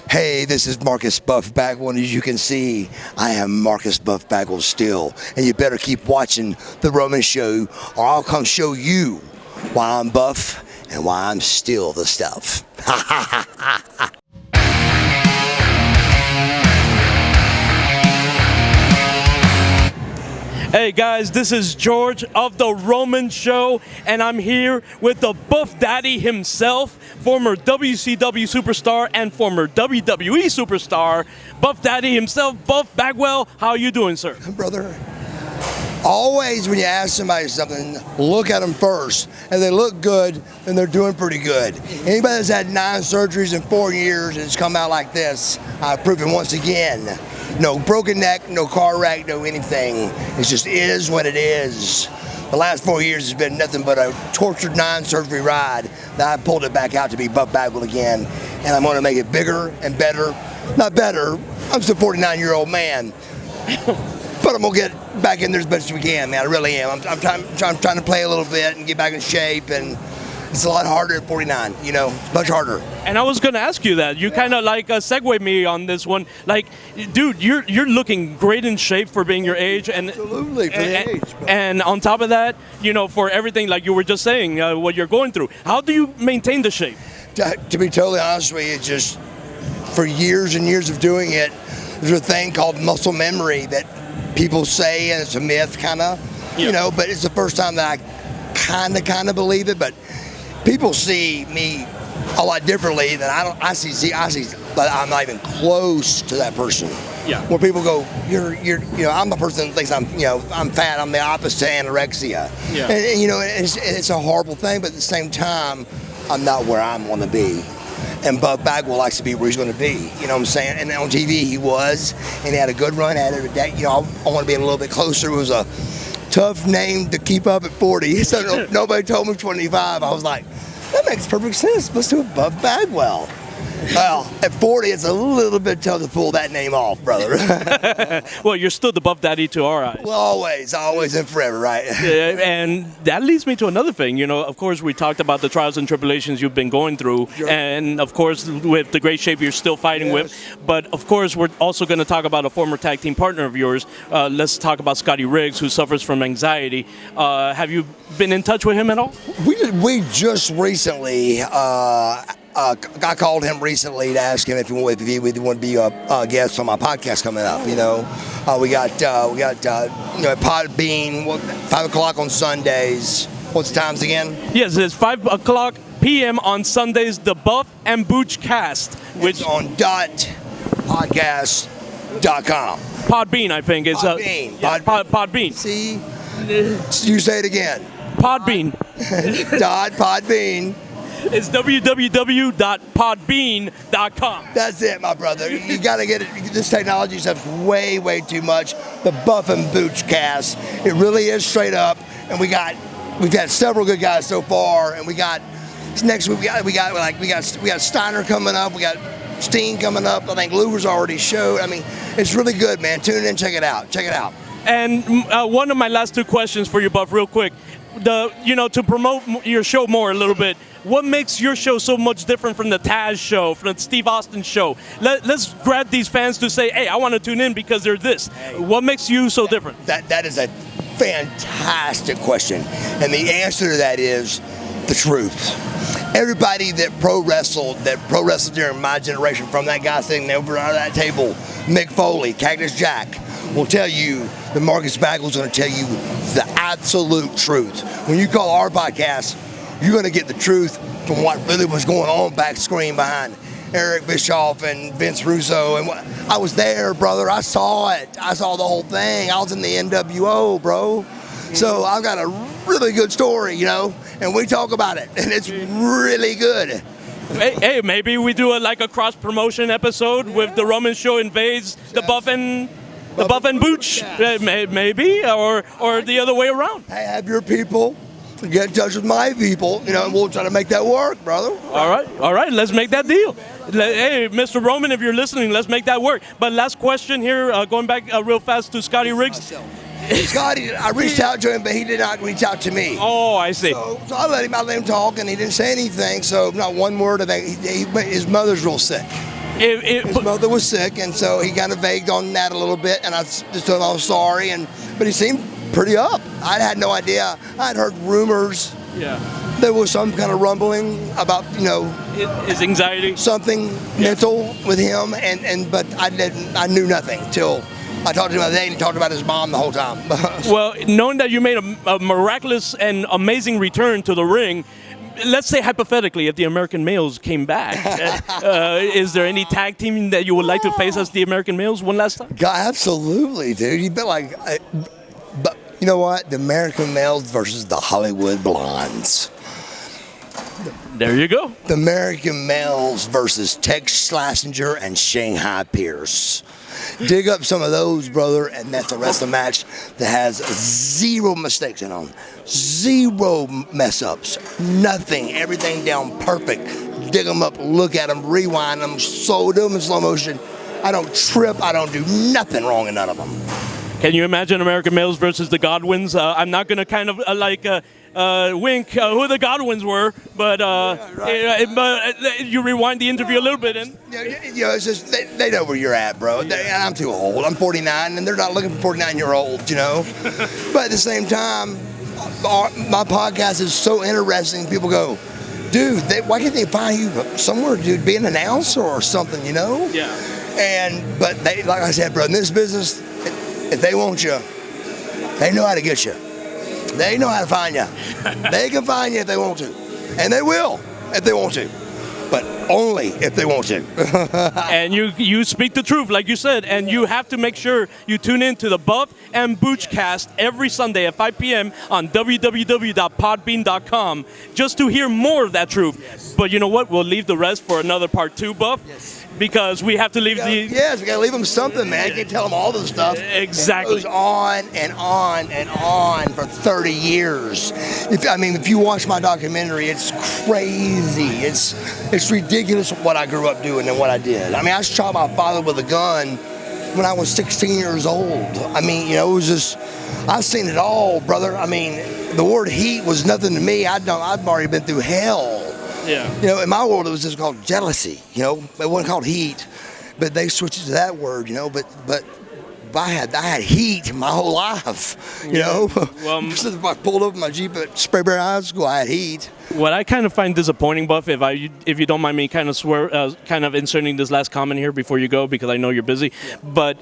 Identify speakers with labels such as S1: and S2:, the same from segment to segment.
S1: Hey, this is Marcus Buff Bagwell, and as you can see, I am Marcus Buff Bagwell still. And you better keep watching The Roman Show, or I'll come show you why I'm buff and why I'm still the stuff.
S2: Hey guys, this is George of The Roman Show, and I'm here with the Buff Daddy himself, former WCW superstar and former WWE superstar, Buff Daddy himself, Buff Bagwell. How are you doing, sir?
S1: Brother, always when you ask somebody something, look at them first. If they look good, then they're doing pretty good. Anybody that's had 9 surgeries in 4 years and it's come out like this, I've proven once again, no broken neck, no car wreck, no anything. It just is what it is. The last 4 years has been nothing but a tortured 9-surgery ride. Now I pulled it back out to be Buff Bagwell again, and I'm going to make it bigger and better. Not better, I'm still a 49-year-old man. But I'm going to get back in there as best as we can, man. I really am. I'm trying to play a little bit and get back in shape, and it's a lot harder at 49, you know, much harder.
S2: And I was going to ask you that. You kind of like segued me on this one. Like, dude, you're looking great in shape for being your age. And
S1: absolutely, for the age. Bro.
S2: And on top of that, you know, for everything, like you were just saying, what you're going through. How do you maintain the shape?
S1: To be totally honest with you, it's just for years and years of doing it, there's a thing called muscle memory that people say, and it's a myth, kind of, you know, but it's the first time that I kind of believe it. But people see me a lot differently than I see, but I'm not even close to that person.
S2: Yeah.
S1: Where people go, you know, I'm the person that thinks I'm fat. I'm the opposite to anorexia.
S2: Yeah.
S1: And you know, it's a horrible thing, but at the same time, I'm not where I want to be. And Buff Bagwell likes to be where he's going to be. You know what I'm saying? And on TV he was, and he had a good run at it. You know, I want to be a little bit closer. It was a tough name to keep up at 40. So nobody told me 25. I was like, that makes perfect sense. Let's do a Buff Bagwell. Well, at 40, it's a little bit tough to pull that name off, brother.
S2: Well, you're still the Buff Daddy to our eyes.
S1: Well, always and forever, right?
S2: And that leads me to another thing. You know, of course, we talked about the trials and tribulations you've been going through, sure. And of course, with the great shape you're still fighting with. But of course, we're also going to talk about a former tag team partner of yours. Let's talk about Scotty Riggs, who suffers from anxiety. Have you been in touch with him at all?
S1: We just recently. I called him recently to ask him if he would want to be a guest on my podcast coming up. You know, we got you know, Podbean, 5 o'clock on Sundays. What's the times again?
S2: Yes, it's 5 o'clock p.m. on Sundays. The Buff and Booch Cast, which
S1: it's on .podcast.com.
S2: Podbean, I think is
S1: Podbean.
S2: Podbean.
S1: See, you say it again.
S2: Podbean.
S1: Podbean.
S2: It's www.podbean.com.
S1: That's it, my brother. You got to get it. This technology stuff's way too much. The Buff and Booch Cast. It really is straight up. And we've had several good guys so far. And next week we got Steiner coming up. We got Steen coming up. I think Luger's already showed. I mean, it's really good, man. Tune in, check it out.
S2: And one of my last 2 questions for you, Buff, real quick. To promote your show more a little bit, what makes your show so much different from the Taz show, from the Steve Austin show? Let's grab these fans to say, hey, I want to tune in because they're this. Hey, what makes you so different?
S1: That is a fantastic question. And the answer to that is the truth. Everybody that pro wrestled during my generation, from that guy sitting over on that table, Mick Foley, Cactus Jack, will tell you that Marcus Bagwell's going to tell you the absolute truth. When you call our podcast, you're going to get the truth from what really was going on back screen behind Eric Bischoff and Vince Russo. And I was there, brother. I saw it. I saw the whole thing. I was in the NWO, bro. So I've got a really good story, you know, and we talk about it, and it's really good.
S2: Hey, maybe we do a cross-promotion episode with The Roman Show invades the Buff and Booch, maybe, or the other way around.
S1: Hey, have your people get in touch with my people, you know, and we'll try to make that work, brother.
S2: All right, let's make that deal. Hey, Mr. Roman, if you're listening, let's make that work. But last question here, going back real fast to Scotty Riggs.
S1: Scotty, I reached out to him, but he did not reach out to me.
S2: Oh, I see.
S1: So I let him talk, and he didn't say anything. So not one word of that. His mother's real sick. His mother was sick, and so he kind of vagued on that a little bit, and I just told him I was sorry, but he seemed pretty up. I had no idea. I'd heard rumors.
S2: Yeah.
S1: There was some kind of rumbling about,
S2: his anxiety,
S1: something mental with him, but I knew nothing till I talked to him the other day, and he talked about his mom the whole time.
S2: Well, knowing that you made a miraculous and amazing return to the ring, let's say hypothetically, if the American Males came back, is there any tag team that you would like to face as the American Males one last time?
S1: God, absolutely, dude. You've been like, but you know what? The American Males versus the Hollywood Blondes.
S2: There you go.
S1: The American Males versus Tex Schlesinger and Shanghai Pierce. Dig up some of those, brother, and that's a wrestling match that has zero mistakes in them. Zero mess ups. Nothing. Everything down perfect. Dig them up, look at them, rewind them, do them in slow motion. I don't trip. I don't do nothing wrong in none of them.
S2: Can you imagine American Males versus the Godwins? I'm not going to kind of wink who the Godwins were, but you rewind the interview a little bit.
S1: It's just they know where you're at, bro. I'm too old. I'm 49, and they're not looking for 49-year-olds, But at the same time, my podcast is so interesting. People go, dude, why can't they find you somewhere, dude, be an announcer or something,
S2: Yeah.
S1: But they, like I said, bro, in this business, if they want you, they know how to get you. They know how to find you. They can find you if they want to. And they will if they want to. But only if they want to.
S2: And you speak the truth, like you said, and you have to make sure you tune in to the Buff and Boochcast every Sunday at 5 p.m. on www.podbean.com just to hear more of that truth. But you know what? We'll leave the rest for another part 2, Buff.
S1: Yes.
S2: Because we have to leave
S1: Yes, we got to leave them something, man. You can't tell them all this stuff.
S2: Exactly.
S1: It goes on and on and on for 30 years. If you watch my documentary, it's crazy. It's ridiculous what I grew up doing and what I did. I shot my father with a gun when I was 16 years old. It was just, I've seen it all, brother. The word heat was nothing to me. I've already been through hell.
S2: Yeah.
S1: In my world, it was just called jealousy. It wasn't called heat, but they switched it to that word. But I had heat my whole life. Well, since I pulled up in my Jeep at Sprayberry High School, I had heat.
S2: What I kind of find disappointing, Buff, if you don't mind me kind of inserting this last comment here before you go, because I know you're busy, but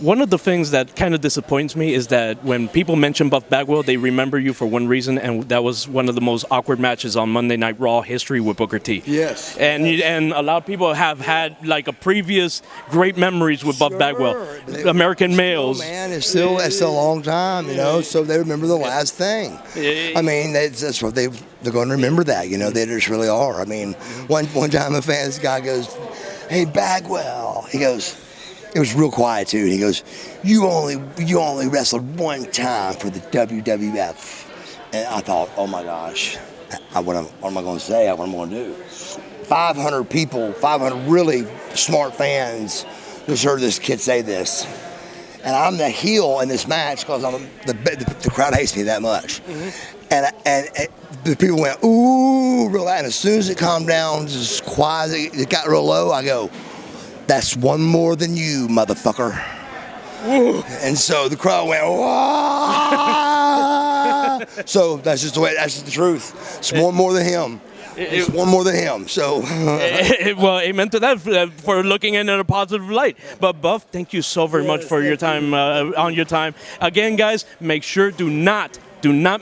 S2: one of the things that kind of disappoints me is that when people mention Buff Bagwell, they remember you for one reason, and that was one of the most awkward matches on Monday Night Raw history with Booker T.
S1: Yes.
S2: And a lot of people have had like a previous great memories with Buff Bagwell. American Males.
S1: Man, it's still a long time, so they remember the last thing. That's what they're going to remember that, they just really are. One time this guy goes, "Hey, Bagwell," he goes, it was real quiet too, and he goes, you only wrestled one time for the WWF. And I thought, oh my gosh, what am I going to say? What am I going to do? 500 people, 500 really smart fans just heard this kid say this. And I'm the heel in this match because the crowd hates me that much. Mm-hmm. And the people went, ooh, real loud. And as soon as it calmed down, just quiet, it got real low, I go, that's one more than you, motherfucker. Ooh. And so the crowd went, wah! So that's just the truth. It's one more than him. It's one more than him. So,
S2: well, amen to that for looking in a positive light. But Buff, thank you so very much for your time. On your time again, guys. Make sure do not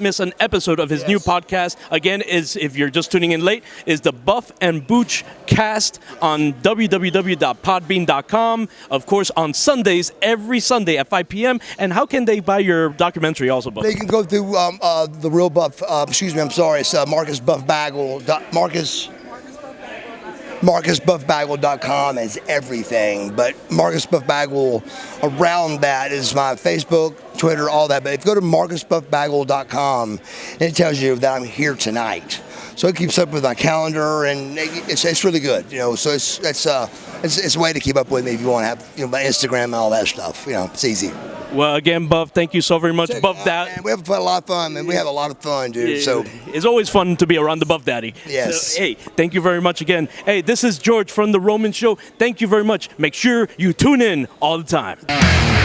S2: miss an episode of his new podcast. Again, if you're just tuning in late, is the Buff and Booch Cast on www.podbean.com. Of course, on Sundays, every Sunday at 5 p.m. And how can they buy your documentary also, Buff?
S1: They can go through the real Buff. It's Marcus Buff Bagwell. MarcusBuffBagwell.com is everything, but Marcus Buff Bagwell, around that is my Facebook, Twitter, all that. But if you go to MarcusBuffBagwell.com, it tells you that I'm here tonight. So it keeps up with my calendar, and it's really good. So it's a way to keep up with me if you want to have my Instagram and all that stuff. It's easy.
S2: Well, again, Buff, thank you so very much.
S1: Check it
S2: Buff
S1: out,
S2: Daddy.
S1: man. We have a lot of fun, man. We have a lot of fun, dude. So
S2: It's always fun to be around the Buff Daddy.
S1: Yes.
S2: So, hey, thank you very much again. Hey, this is George from The Roman Show. Thank you very much. Make sure you tune in all the time.